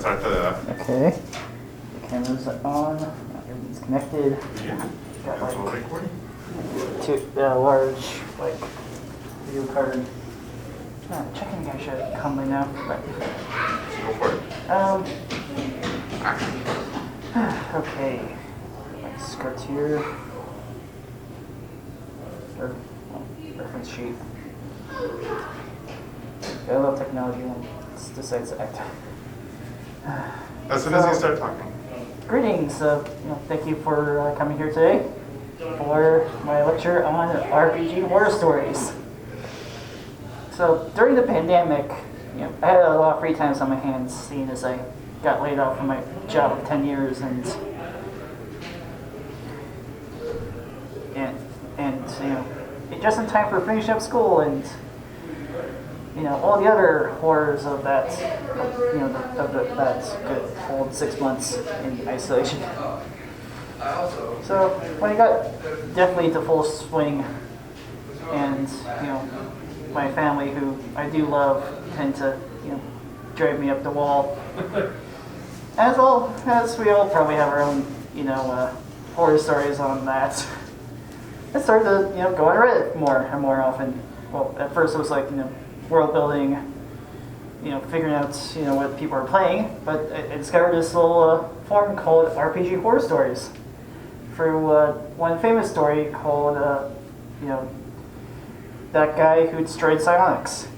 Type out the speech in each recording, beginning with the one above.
Start the. Okay. The cameras are on. Everything's connected. Yeah. Got That's all like recording. two large like video card. Checking I should come by now, but Go for it. Okay. Let's start here. Or reference sheet. I love technology when it decides to act. As soon as you start talking. Greetings. Thank you for coming here today for my lecture on RPG horror stories. So during the pandemic, I had a lot of free time on my hands, seeing as I got laid off from my job of 10 years and just in time for finishing up school and all the other horrors of that that good old 6 months in isolation. So when I got definitely into full swing, and my family, who I do love, tend to drive me up the wall. As we all probably have our own horror stories on that. I started to go on Reddit more and more often. Well, at first it was like world building, figuring out what people are playing, but I discovered this little forum called RPG Horror Stories through one famous story called that guy who destroyed psionics.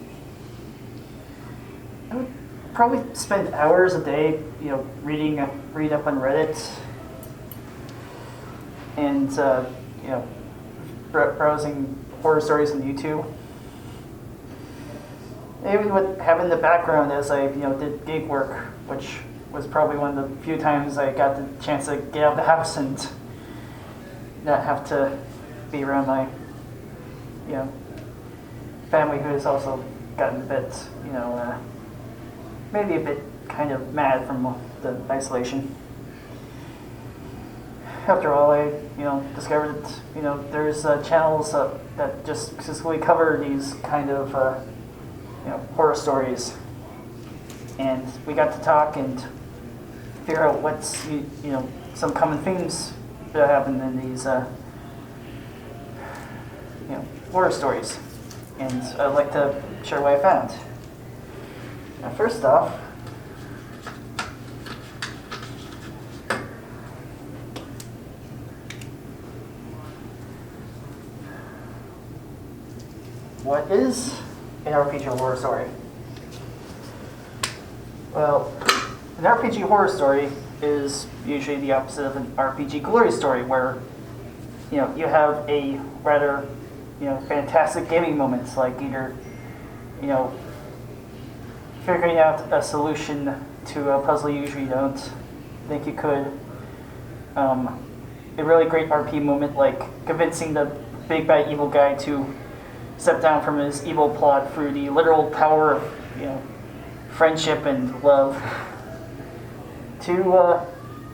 I would probably spend hours a day read up on Reddit and browsing horror stories on YouTube. Even with having the background as I did gig work, which was probably one of the few times I got the chance to get out of the house and not have to be around my family, who has also gotten a bit maybe a bit kind of mad from the isolation. After all, I discovered that there's channels that just specifically cover these kind of horror stories, and we got to talk and figure out what's some common themes that happen in these horror stories, and I'd like to share what I found. Now, first off, what is an RPG horror story? Well, an RPG horror story is usually the opposite of an RPG glory story, where you have a rather fantastic gaming moments, like either figuring out a solution to a puzzle you usually don't think you could. A really great RP moment, like convincing the big bad evil guy to step down from his evil plot through the literal power of friendship and love, to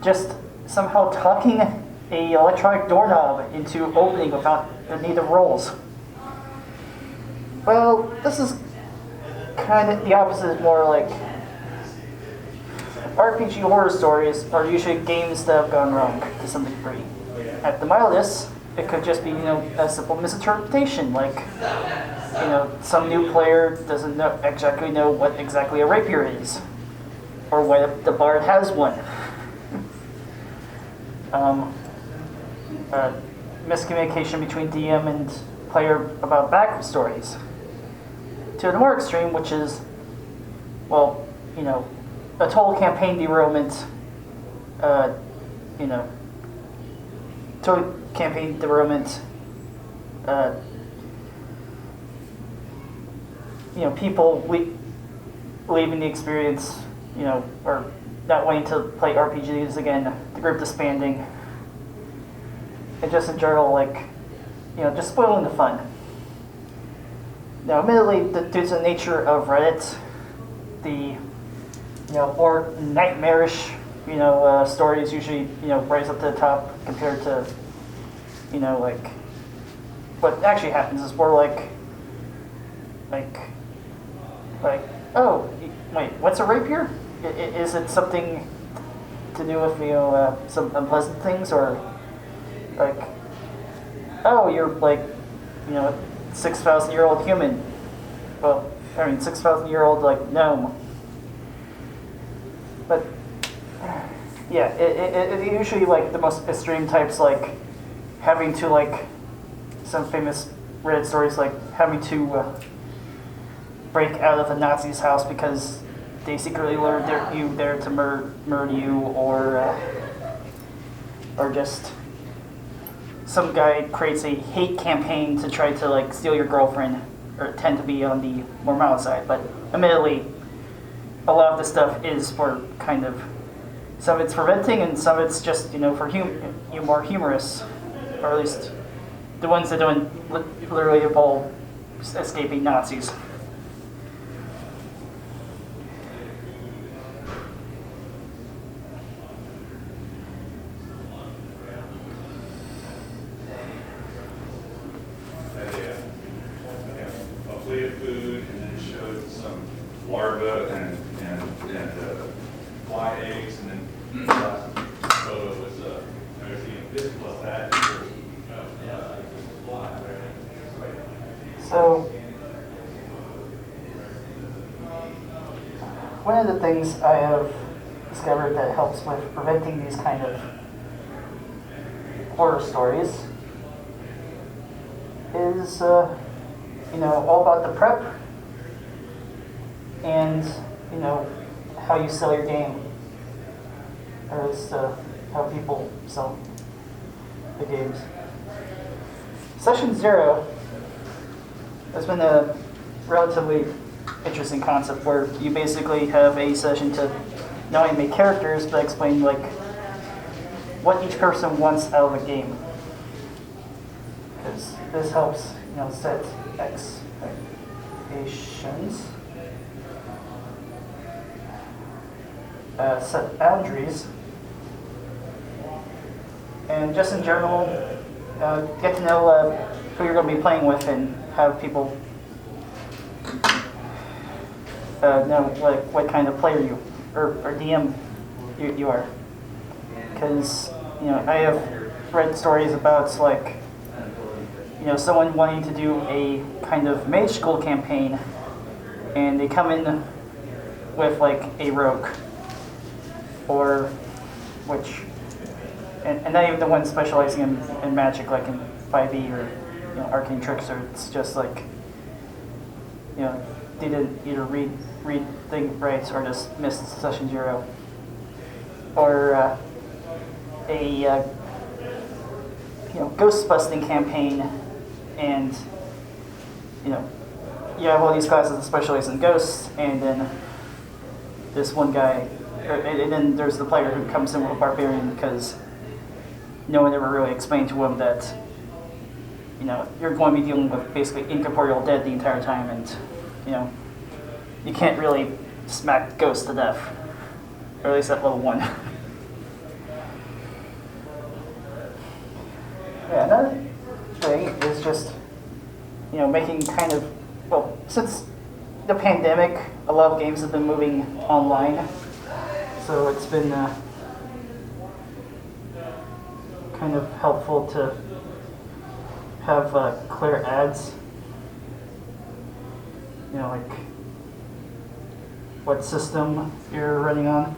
just somehow talking a electronic doorknob into opening without the need of rolls. Well, this is kind of the opposite. Is more like RPG horror stories are usually games that have gone wrong to some degree. At the mildest, it could just be a simple misinterpretation, like some new player doesn't exactly know what exactly a rapier is, or why the bard has one. Miscommunication between DM and player about backstories. To the more extreme, which is, a total campaign derailment. Total campaign derailment. People leaving the experience, or not wanting to play RPGs again, the group disbanding, and just in general, just spoiling the fun. Now, admittedly, due to the nature of Reddit, the more nightmarish stories usually rise up to the top compared to what actually happens is more like oh, wait, what's a rapier? is it something to do with some unpleasant things, or like, oh, you're like, 6,000-year-old human? Well, I mean, 6,000-year-old like gnome. But yeah, it usually like the most extreme types, like having to like some famous Reddit stories, like having to break out of the Nazis' house because they secretly lured you there to murder you, or just some guy creates a hate campaign to try to like steal your girlfriend, or tend to be on the more mild side. But admittedly, a lot of this stuff is for kind of, some of it's for venting and some of it's just for more humorous, or at least the ones that don't literally involve escaping Nazis. Food, and then showed some larvae and fly eggs, and then the last photo was noticing this plus that. So one of the things I have discovered that helps with preventing these kind of horror stories is all about the prep and how you sell your game, or at least how people sell the games. Session 0 has been a relatively interesting concept where you basically have a session to not only make characters but explain like what each person wants out of a game, because this helps set expectations, set boundaries, and just in general get to know who you're going to be playing with, and have people know what kind of player you or DM you are. Because I have read stories about like someone wanting to do a kind of mage school campaign, and they come in with like a rogue, or and not even the one specializing in magic, like in 5e or arcane tricks, or it's just like they didn't either read thing right or just missed session 0, or a ghost busting campaign, and you have all these classes that specialize in ghosts, and then this one guy, and then there's the player who comes in with a barbarian because no one ever really explained to him that you're going to be dealing with basically incorporeal dead the entire time, and you can't really smack ghosts to death, or at least at level 1. Yeah, another thing is just making kind of, well, since the pandemic, a lot of games have been moving online, so it's been kind of helpful to have clear ads, like what system you're running on,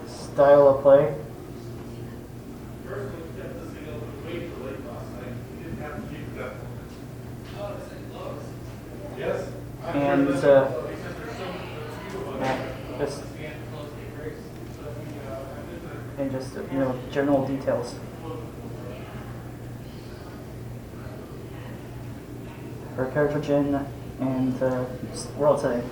style of play. And just general details for character gen and just world setting.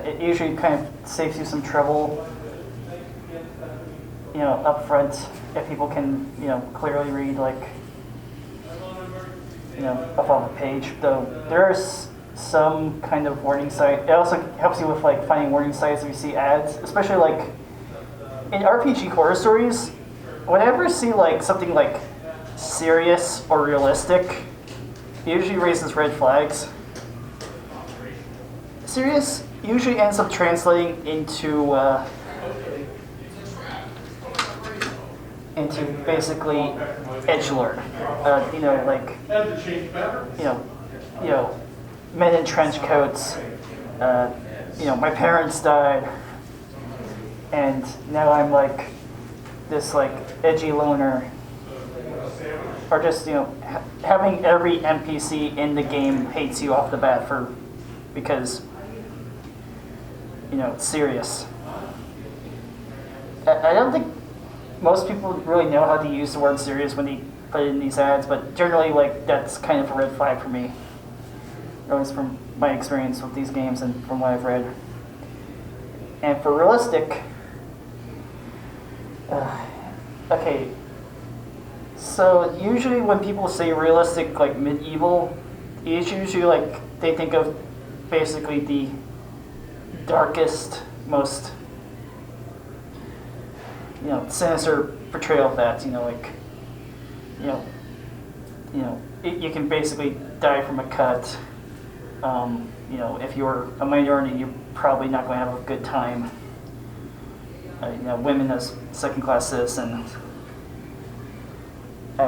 It usually kind of saves you some trouble, up front, if people can clearly read up on the page. Though there's some kind of warning site. It also helps you with finding warning sites if you see ads, especially in RPG horror stories. Whenever I see something serious or realistic, usually raises red flags. Serious usually ends up translating into basically edgelord. Like men in trench coats. My parents died, and now I'm like this like edgy loner. Or just having every NPC in the game hates you off the bat because it's serious. I don't think most people really know how to use the word serious when they put it in these ads, but generally, like, that's kind of a red flag for me. At least from my experience with these games and from what I've read. And for realistic, okay, so usually when people say realistic, like medieval, it's usually like they think of basically the darkest, most sinister portrayal of that. You can basically die from a cut. If you're a minority, you're probably not going to have a good time. Women as second-class citizens. I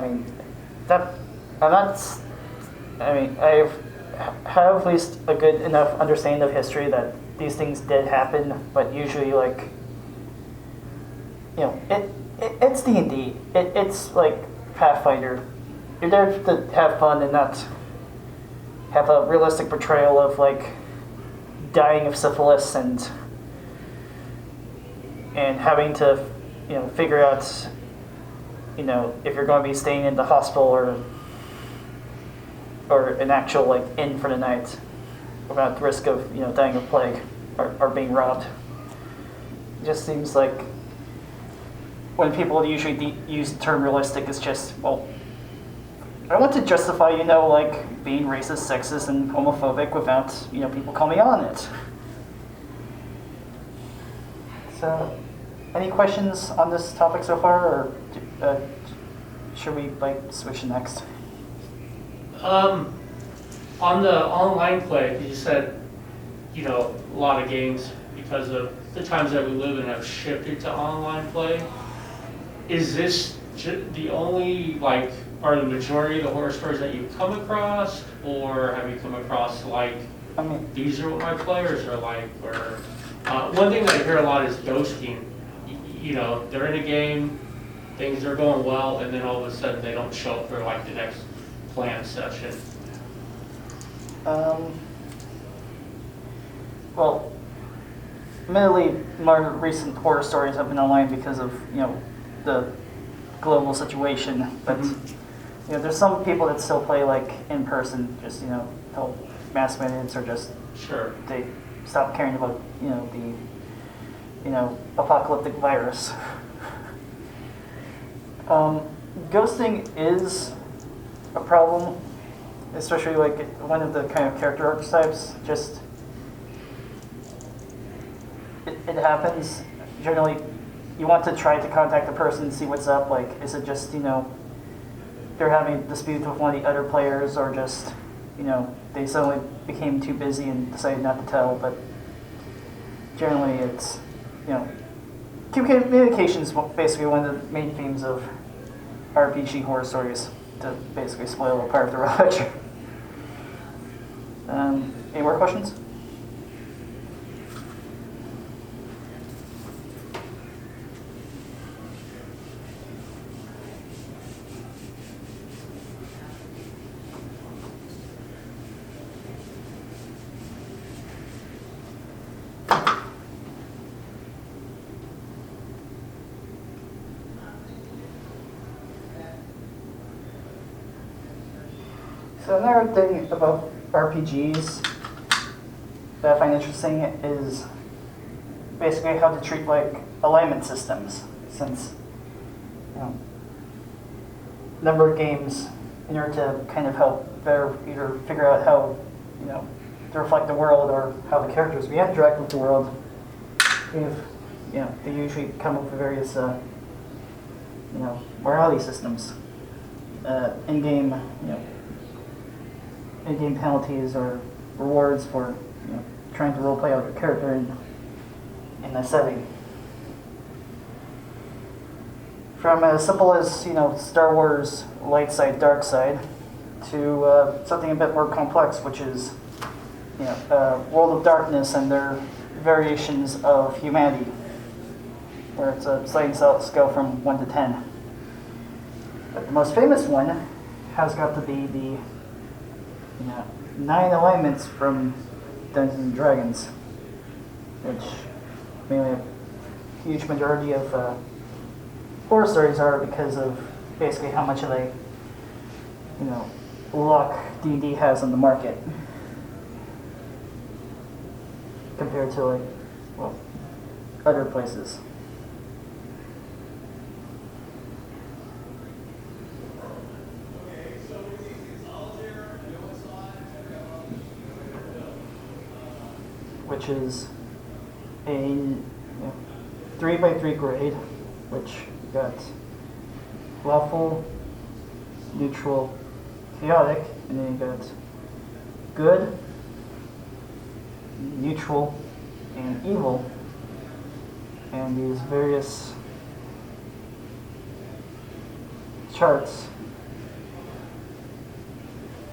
have at least a good enough understanding of history that these things did happen, but usually, like, it's D&D. It's like Pathfinder. You're there to have fun and not have a realistic portrayal of, like, dying of syphilis and having to, figure out, if you're going to be staying in the hospital or an actual, like, inn for the night without the risk of, dying of plague or being robbed. It just seems like when people usually use the term realistic, it's just, well, I want to justify, like, being racist, sexist, and homophobic without, people calling me on it. So, any questions on this topic so far, or should we, like, switch next? On the online play, you said, a lot of games, because of the times that we live in, have shifted to online play. Is this the only, like, are the majority of the horror stories that you've come across, or have you come across, like, these are what my players are like, or one thing that I hear a lot is ghosting. They're in a game, things are going well, and then all of a sudden they don't show up for, like, the next planned session. Well, admittedly, my recent horror stories have been online because of, the global situation, but there's some people that still play, like, in person, just help mass minutes, or just Sure. they stop caring about the apocalyptic virus. Ghosting is a problem, especially like one of the kind of character archetypes. Just it happens generally. You want to try to contact the person and see what's up. Like, is it just they're having a dispute with one of the other players, or just they suddenly became too busy and decided not to tell. But generally, it's communication is basically one of the main themes of RPG horror stories, to basically spoil a part of the lecture. Any more questions? So another thing about RPGs that I find interesting is basically how to treat, like, alignment systems, since number of games, in order to kind of help better either figure out how to reflect the world, or how the characters we interact with the world, they usually come up with various morality systems in game. in-game penalties or rewards for trying to roleplay out your character in a setting. From as simple as Star Wars light side, dark side, to something a bit more complex, which is World of Darkness and their variations of humanity, where it's a sliding scale from 1 to 10. But the most famous one has got to be the 9 alignments from Dungeons and Dragons, which mainly a huge majority of horror stories are because of basically how much of a luck D&D has on the market compared to other places. Which is a 3x3 grade, which got lawful, neutral, chaotic, and then you got good, neutral, and evil, and these various charts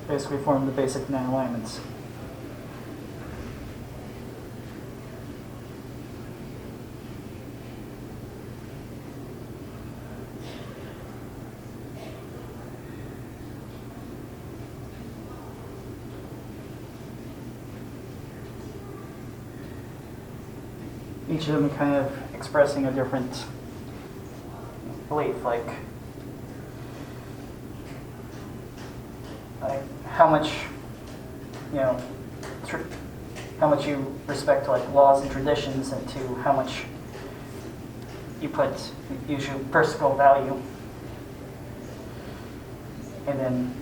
basically form the basic 9 alignments. Each of them kind of expressing a different belief, like how much how much you respect laws and traditions, and to how much you use your personal value, and then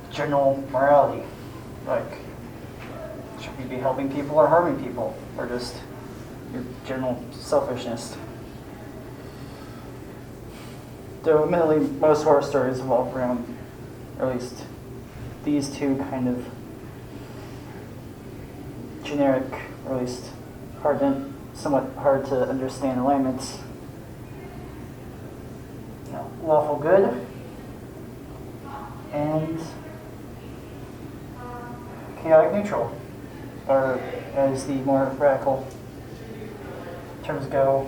general morality, like should you be helping people or harming people, or just your general selfishness. Though admittedly most horror stories revolve around, or at least these two kind of generic, or at least somewhat hard to understand alignments. Lawful good and chaotic neutral, or as the more radical terms go,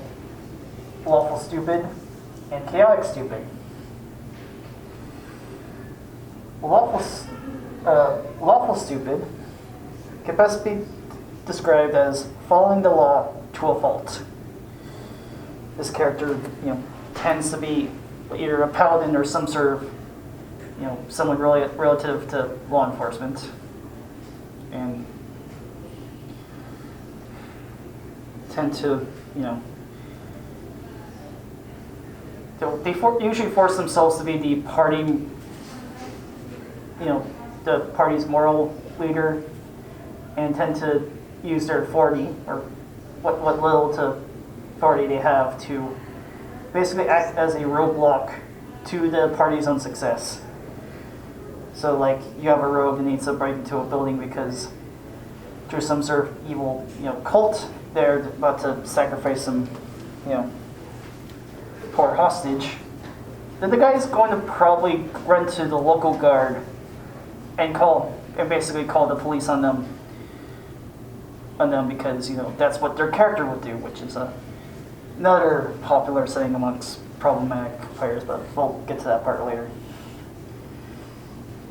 lawful stupid and chaotic stupid. Lawful stupid can best be described as following the law to a fault. This character, tends to be either a paladin or some sort of, someone relative to law enforcement, and tend to, they usually force themselves to be the party, the party's moral leader, and tend to use their authority, or what little to authority they have, to basically act as a roadblock to the party's own success. So you have a rogue that needs to break into a building because through some sort of evil, cult, they're about to sacrifice some, poor hostage. Then the guy's going to probably run to the local guard and basically call the police on them because that's what their character would do, which is another popular saying amongst problematic players, but we'll get to that part later.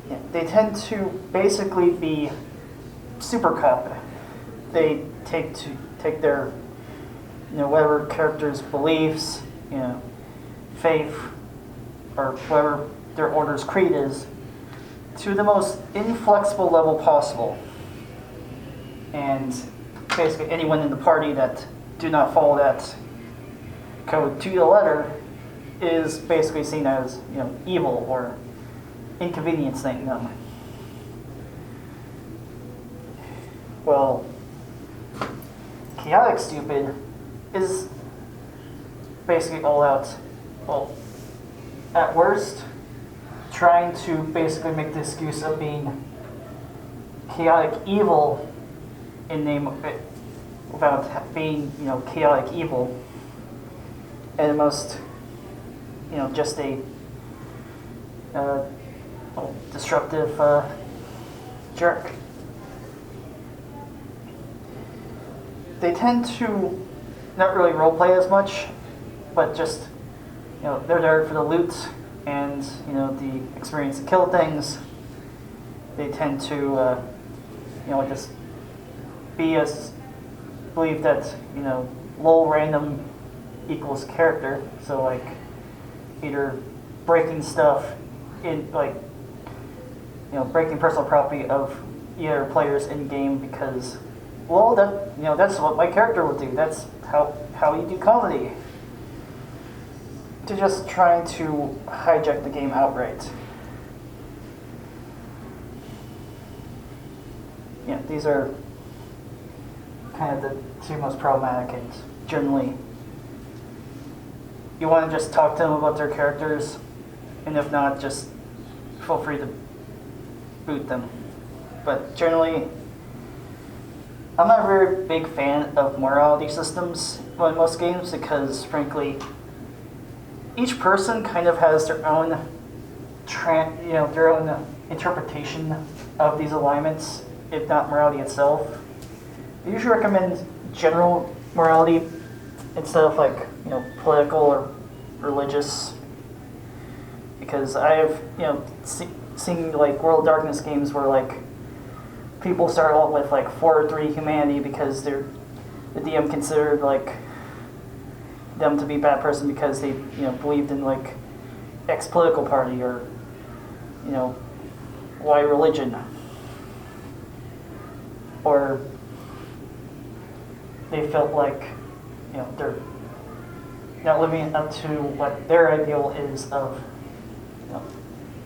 Yeah, they tend to basically be super cop. They take their whatever character's beliefs, faith, or whatever their order's creed is, to the most inflexible level possible. And basically anyone in the party that do not follow that code to the letter is basically seen as evil or inconveniencing them. Well, chaotic stupid is basically all out, at worst, trying to basically make the excuse of being chaotic evil in name of it without being, chaotic evil. And the most, just a disruptive jerk. They tend to not really roleplay as much, but just, they're there for the loot and, the experience to kill things. They tend to, just believe that, lol random equals character. So like, either breaking stuff in, like, breaking personal property of either players in game because, well, that's what my character would do. That's how you do comedy. To just trying to hijack the game outright. Yeah, these are kind of the two most problematic, and generally you want to just talk to them about their characters, and if not, just feel free to boot them. But generally, I'm not a very big fan of morality systems in most games because, frankly, each person kind of has their own, their own interpretation of these alignments, if not morality itself. I usually recommend general morality instead of like, political or religious, because I have, seen like World of Darkness games where like people start out with like 4-3 humanity because the DM considered like them to be a bad person because they believed in like X political party or Y religion, or they felt like they're not living up to what their ideal is of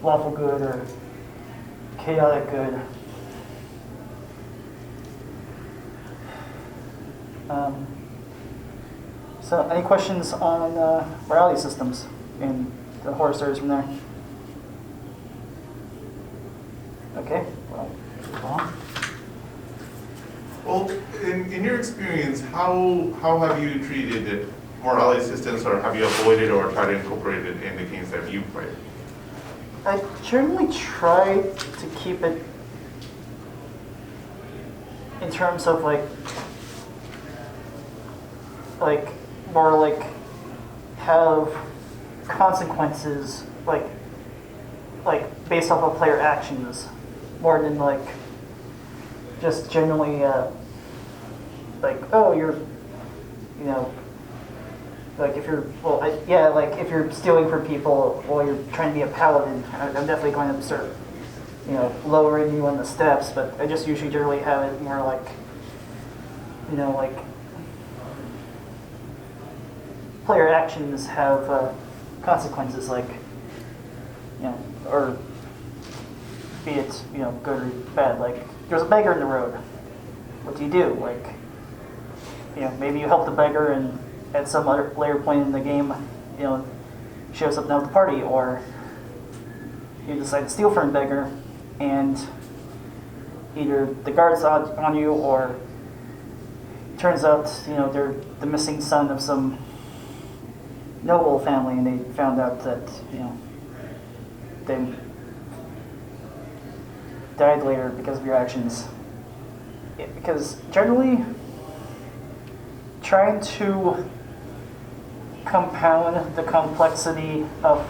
lawful good or chaotic good. So any questions on morality systems and the horror stories from there? Okay, well, move on. Well, in your experience, how have you treated morality systems, or have you avoided or tried to incorporate it in the games that you play? I generally try to keep it in terms of like more like have consequences like based off of player actions more than like just generally like, oh, you're like if you're like if you're stealing from people while you're trying to be a paladin, I'm definitely going to start lowering you on the steps. But I just usually generally have it more like like player actions have consequences, like or be it good or bad. Like there's a beggar in the road. What do you do? Like maybe you help the beggar, and at some other later point in the game, shows up now at the party, or you decide to steal from a beggar, and either the guard's on you, or turns out they're the missing son of some noble family, and they found out that they died later because of your actions. Because generally, trying to compound the complexity of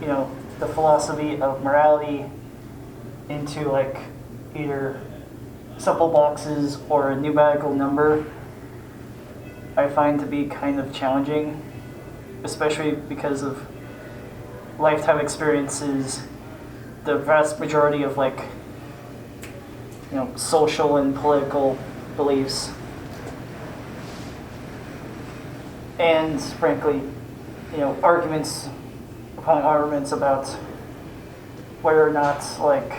the philosophy of morality into like either simple boxes or a numerical number, I find to be kind of challenging, especially because of lifetime experiences, the vast majority of like social and political beliefs, and frankly arguments upon arguments about whether or not like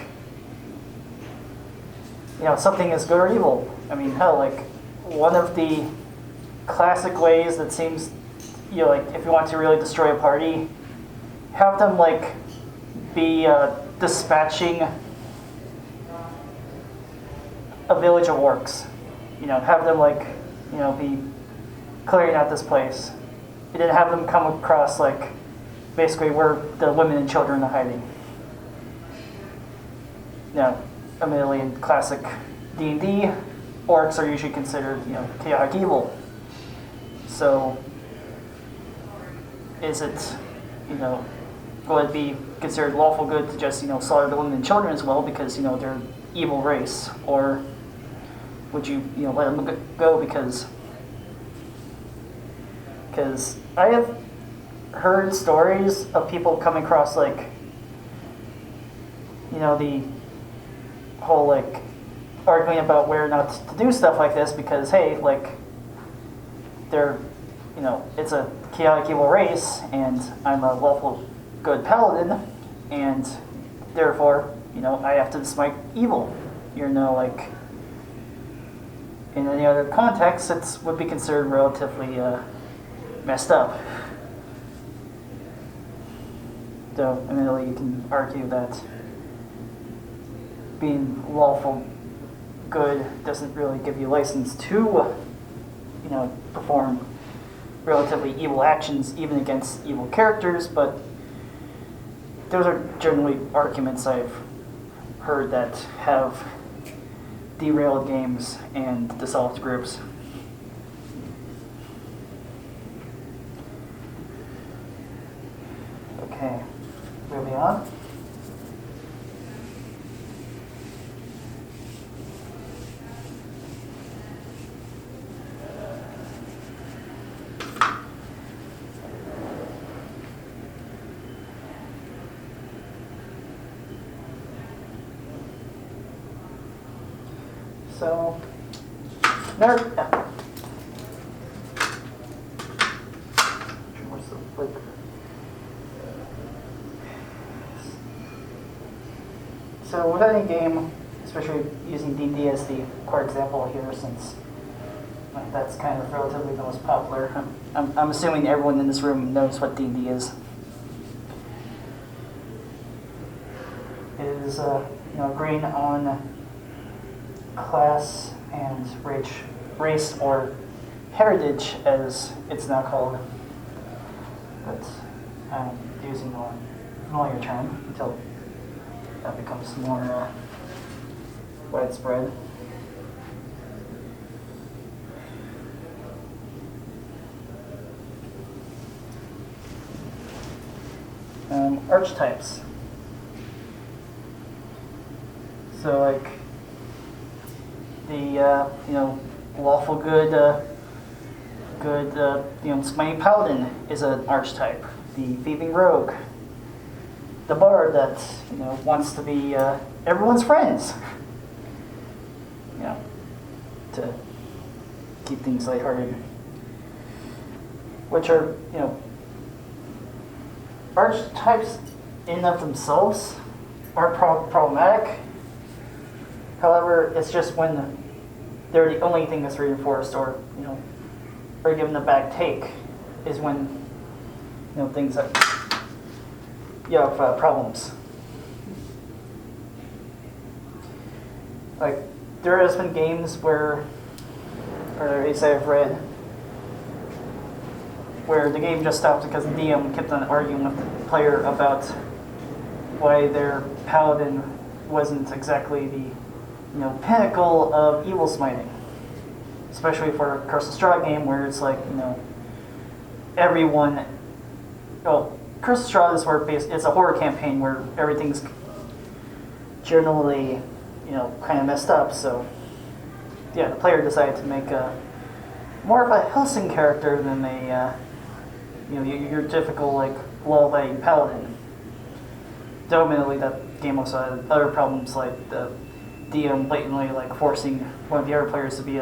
something is good or evil. I mean, hell, like one of the classic ways that seems like if you want to really destroy a party, have them like be dispatching a village of orcs. You know, have them like, you know, be clearing out this place. You didn't have them come across like basically where the women and children are hiding. You know, admittedly in classic D&D, orcs are usually considered, you know, chaotic evil. So, is it, you know, will it be considered lawful good to just, you know, slaughter the women and children as well because, you know, they're an evil race? Or would you, you know, let them go because I have heard stories of people coming across, like, you know, the whole, like, arguing about where not to do stuff like this because, hey, like, they're, you know, it's a chaotic evil race and I'm a lawful good paladin and therefore, you know, I have to smite evil. You know, like, in any other context, it would be considered relatively messed up. So, admittedly, you can argue that being lawful good doesn't really give you license to, you know, perform relatively evil actions even against evil characters, but those are generally arguments I've heard that have derailed games and dissolved groups. Okay, moving on. So, nerd. What's the like? So, with any game, especially using D&D as the core example here, since that's kind of relatively the most popular, I'm assuming everyone in this room knows what D&D is. It is, you know, agreeing on class and race or heritage, as it's now called, but I'm using a familiar term until that becomes more widespread. Archetypes. So, like, the you know, lawful good you know, smiting paladin is an archetype. The thieving rogue, the bard that, you know, wants to be everyone's friends, you know, to keep things lighthearted, which are, you know, archetypes in and of themselves aren't problematic. However, it's just when they're the only thing that's reinforced, or, you know, are given a bad take, is when, you know, things that you have problems. Like, there has been games where, or at least I've read, where the game just stopped because the DM kept on arguing with the player about why their paladin wasn't exactly the, you know, pinnacle of evil smiting. Especially for a Curse of Strahd game where it's like, you know, everyone, well, Curse of Strahd is where it's a horror campaign where everything's generally, you know, kind of messed up. So, yeah, the player decided to make more of a Helsing character than a, you know, your typical, like, law-abiding paladin. Though, admittedly, that game also had other problems, like the DM blatantly, like, forcing one of the other players to be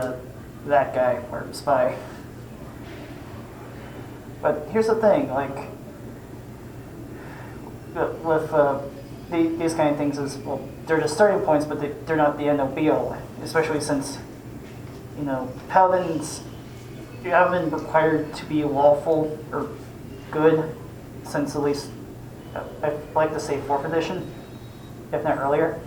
that guy or spy. But here's the thing, like, with these kind of things is, well, they're just starting points, but they're not the end all be all. Especially since, you know, paladins, you haven't been required to be lawful or good since at least, I'd like to say 4th edition, if not earlier.